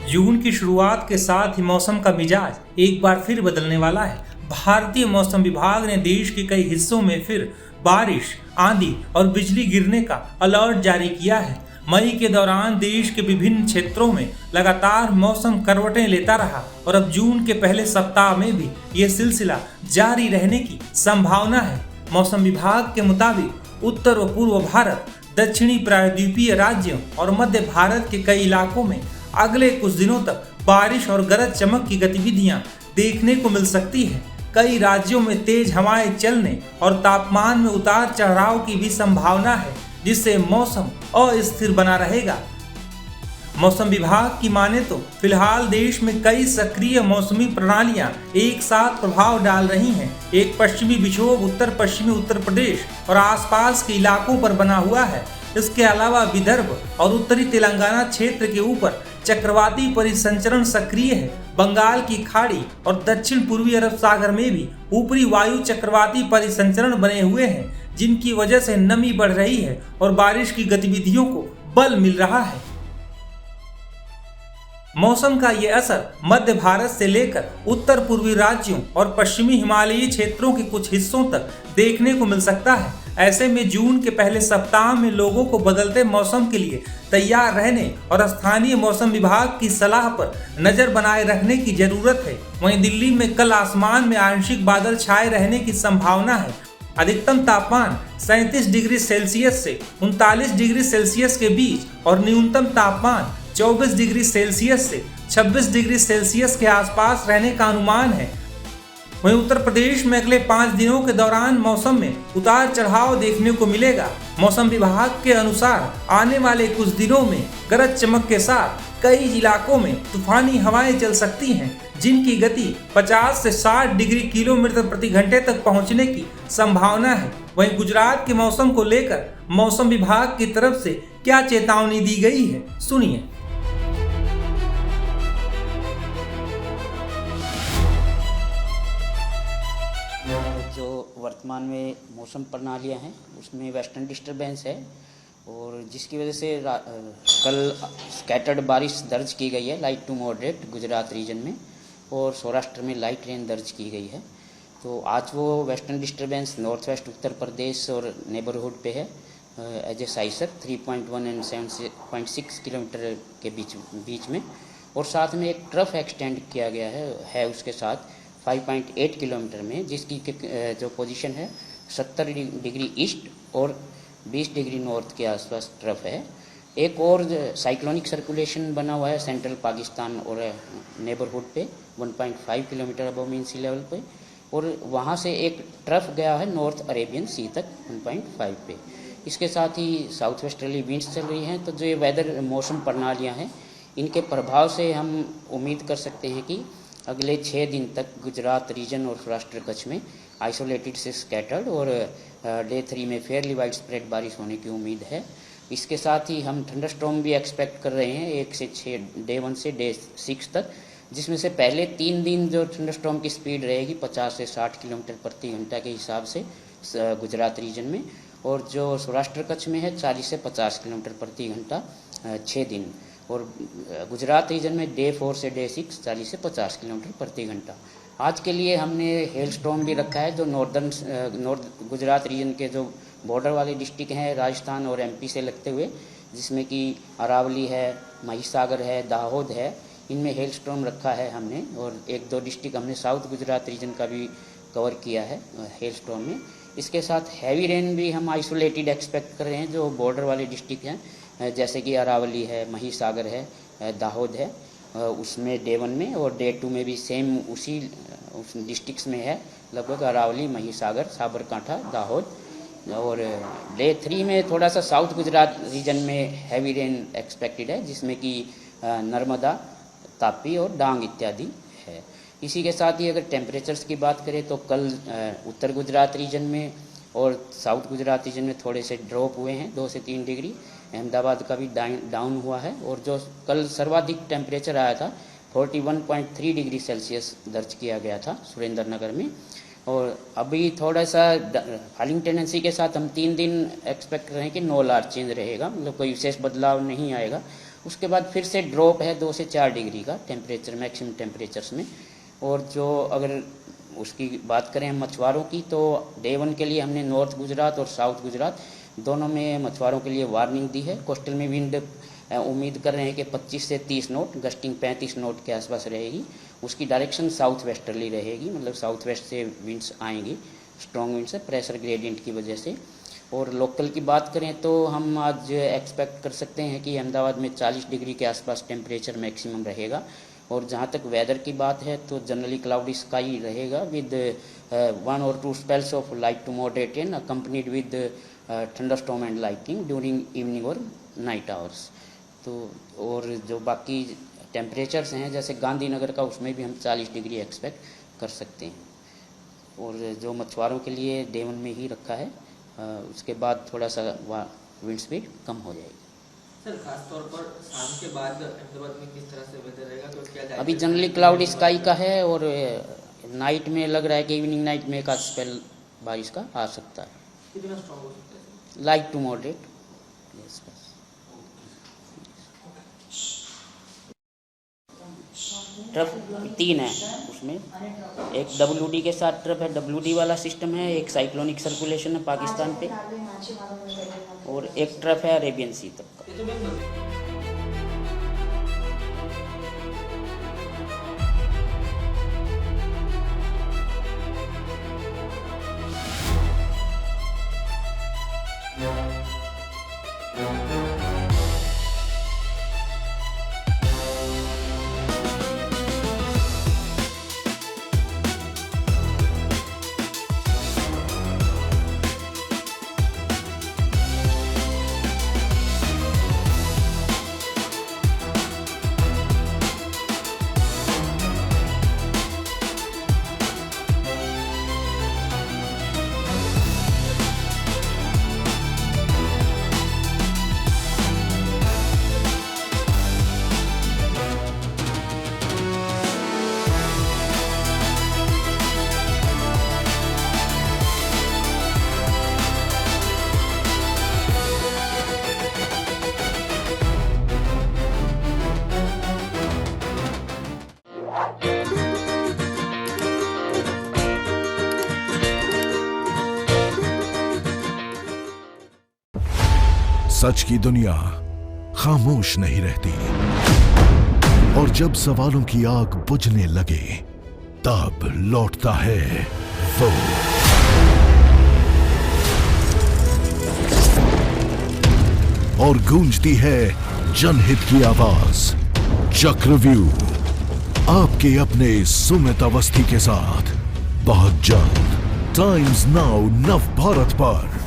जून की शुरुआत के साथ ही मौसम का मिजाज एक बार फिर बदलने वाला है। भारतीय मौसम विभाग ने देश के कई हिस्सों में फिर बारिश, आंधी और बिजली गिरने का अलर्ट जारी किया है। मई के दौरान देश के विभिन्न क्षेत्रों में लगातार मौसम करवटें लेता रहा और अब जून के पहले सप्ताह में भी ये सिलसिला जारी रहने की संभावना है। मौसम विभाग के मुताबिक उत्तर व पूर्व भारत, दक्षिणी प्रायद्वीपीय राज्यों और मध्य भारत के कई इलाकों में अगले कुछ दिनों तक बारिश और गरज चमक की गतिविधियां देखने को मिल सकती है। कई राज्यों में तेज हवाएं चलने और तापमान में उतार चढ़ाव की भी संभावना है, जिससे मौसम अस्थिर बना रहेगा। मौसम विभाग की माने तो फिलहाल देश में कई सक्रिय मौसमी प्रणालियां एक साथ प्रभाव डाल रही हैं। एक पश्चिमी विक्षोभ उत्तर पश्चिमी उत्तर प्रदेश और आसपास के इलाकों पर बना हुआ है। इसके अलावा विदर्भ और उत्तरी तेलंगाना क्षेत्र के ऊपर चक्रवाती परिसंचरण सक्रिय है। बंगाल की खाड़ी और दक्षिण पूर्वी अरब सागर में भी ऊपरी वायु चक्रवाती परिसंचरण बने हुए हैं, जिनकी वजह से नमी बढ़ रही है और बारिश की गतिविधियों को बल मिल रहा है। मौसम का ये असर मध्य भारत से लेकर उत्तर पूर्वी राज्यों और पश्चिमी हिमालयी क्षेत्रों के कुछ हिस्सों तक देखने को मिल सकता है। ऐसे में जून के पहले सप्ताह में लोगों को बदलते मौसम के लिए तैयार रहने और स्थानीय मौसम विभाग की सलाह पर नजर बनाए रखने की जरूरत है। वहीं दिल्ली में कल आसमान में आंशिक बादल छाए रहने की संभावना है। अधिकतम तापमान 37 डिग्री सेल्सियस से 39 डिग्री सेल्सियस के बीच और न्यूनतम तापमान 24 डिग्री सेल्सियस से 26 डिग्री सेल्सियस के आसपास रहने का अनुमान है। वहीं उत्तर प्रदेश में अगले 5 दिनों के दौरान मौसम में उतार चढ़ाव देखने को मिलेगा। मौसम विभाग के अनुसार आने वाले कुछ दिनों में गरज चमक के साथ कई इलाकों में तूफानी हवाएं चल सकती हैं, जिनकी गति 50 से 60 डिग्री किलोमीटर प्रति घंटे तक पहुंचने की संभावना है। वहीं गुजरात के मौसम को लेकर मौसम विभाग की तरफ से क्या चेतावनी दी गई है, सुनिए। जो वर्तमान में मौसम प्रणालियां हैं उसमें वेस्टर्न डिस्टर्बेंस है और जिसकी वजह से कल स्कैटर्ड बारिश दर्ज की गई है, light to moderate Gujarat region में, और सौराष्ट्र में लाइट रेन दर्ज की गई है। तो आज वो western disturbance north west Uttar Pradesh और नेबरहुड पे है एज ए साइसर 3.1 एंड 7.6 किलोमीटर के बीच में, और साथ में एक ट्रफ एक्सटेंड किया गया है उसके साथ 5.8 किलोमीटर में, जिसकी जो पोजीशन है 70 डिग्री ईस्ट और 20 डिग्री नॉर्थ के आसपास ट्रफ है। एक और साइक्लोनिक सर्कुलेशन बना हुआ है सेंट्रल पाकिस्तान और नेबरहुड पे 1.5 किलोमीटर अबव मीन सी लेवल पे, और वहाँ से एक ट्रफ गया है नॉर्थ अरेबियन सी तक 1.5 पे। इसके साथ ही साउथ वेस्टर्ली विंड्स चल रही हैं। तो जो ये वेदर मौसम प्रणालियाँ हैं, इनके प्रभाव से हम उम्मीद कर सकते हैं कि अगले 6 दिन तक गुजरात रीजन और सौराष्ट्र कच्छ में आइसोलेटेड से स्कैटर्ड और डे 3 में फेयरली वाइड स्प्रेड बारिश होने की उम्मीद है। इसके साथ ही हम थंडरस्टॉर्म भी एक्सपेक्ट कर रहे हैं 1 से 6 डे 1 से डे 6 तक, जिसमें से पहले 3 दिन जो थंडरस्टॉर्म की स्पीड रहेगी 50 से 60 किलोमीटर प्रति घंटा के हिसाब से गुजरात रीजन में, और जो सौराष्ट्र कच्छ में है 40 से 50 किलोमीटर प्रति घंटा 6 दिन, और गुजरात रीजन में डे 4 से डे 6 40 से 50 किलोमीटर प्रति घंटा। आज के लिए हमने हेल स्टॉर्म भी रखा है जो नॉर्थ गुजरात रीजन के जो बॉर्डर वाले डिस्ट्रिक्ट हैं राजस्थान और एमपी से लगते हुए, जिसमें कि अरावली है, महिसागर है, दाहोद है, इनमें हेल स्टॉर्म रखा है हमने, और 1-2 डिस्ट्रिक्ट हमने साउथ गुजरात रीजन का भी कवर किया है हेल स्टॉर्म में। इसके साथ हैवी रेन भी हम आइसोलेटेड एक्सपेक्ट कर रहे हैं जो बॉर्डर वाले डिस्ट्रिक्ट हैं, जैसे कि अरावली है, महिसागर है, दाहोद है, उसमें डे 1 में, और डे 2 में भी सेम उसी डिस्ट्रिक्ट्स में है लगभग अरावली, महिसागर, साबरकांठा, दाहोद, और डे 3 में थोड़ा सा साउथ गुजरात रीजन में हैवी रेन एक्सपेक्टेड है, जिसमें कि नर्मदा, तापी और डांग इत्यादि है। इसी के साथ ही अगर टेम्परेचर्स की बात करें तो कल उत्तर गुजरात रीजन में और साउथ गुजरात रीजन में थोड़े से ड्रॉप हुए हैं 2 से 3 डिग्री। अहमदाबाद का भी डाउन हुआ है, और जो कल सर्वाधिक टेम्परेचर आया था 41.3 डिग्री सेल्सियस दर्ज किया गया था सुरेंद्रनगर में, और अभी थोड़ा सा फॉलिंग टेंडेंसी के साथ हम 3 दिन एक्सपेक्ट कर रहे हैं कि नो लार्ज चेंज रहेगा, मतलब कोई विशेष बदलाव नहीं आएगा। उसके बाद फिर से ड्रॉप है 2 से 4 डिग्री का टेम्परेचर, मैक्सिमम टेम्परेचर्स में। और जो अगर उसकी बात करें मछुआरों की, तो डे 1 के लिए हमने नॉर्थ गुजरात और साउथ गुजरात दोनों में मछुआरों के लिए वार्निंग दी है। कोस्टल में विंड उम्मीद कर रहे हैं कि 25 से 30 नॉट, गस्टिंग 35 नॉट के आसपास रहेगी। उसकी डायरेक्शन साउथ वेस्टर्ली रहेगी, मतलब साउथ वेस्ट से विंड्स आएंगी, स्ट्रॉन्ग विंड्स है प्रेशर ग्रेडियंट की वजह से। और लोकल की बात करें तो हम आज एक्सपेक्ट कर सकते हैं कि अहमदाबाद में 40 डिग्री के आसपास टेम्परेचर मैक्सिमम रहेगा। और जहाँ तक वेदर की बात है तो जनरली क्लाउडी स्काई रहेगा with 1 or 2 spells of light to moderate rain accompanied with thunderstorm and lightning during evening और नाइट आवर्स। तो और जो बाकी टेम्परेचर्स हैं जैसे गांधीनगर का, उसमें भी हम 40 डिग्री एक्सपेक्ट कर सकते हैं। और जो मछुआरों के लिए डे 1 में ही रखा है, उसके बाद थोड़ा सा विंड स्पीड कम हो जाएगी। सर खास तौर पर शाम के बाद अहमदाबाद में किस तरह से वेदर रहेगा, तो क्या अभी जनरली क्लाउडी स्काई का है और नाइट में लग रहा है कि इवनिंग नाइट में एक आध स्पेल बारिश का आ सकता है। कितना स्ट्रॉन्ग हो सकता है sir? Light to moderate. Trough 3 है उसमें, एक WD के साथ ट्रफ है, WD वाला सिस्टम है, एक साइक्लोनिक सर्कुलेशन है पाकिस्तान पे, और एक ट्रफ है अरेबियन सी तक का। ये तो मैं सच की दुनिया खामोश नहीं रहती, और जब सवालों की आग बुझने लगे तब लौटता है वो। और गूंजती है जनहित की आवाज। चक्रव्यूह आपके अपने सुमित अवस्थी के साथ बहुत जल्द टाइम्स नाउ नव भारत पर।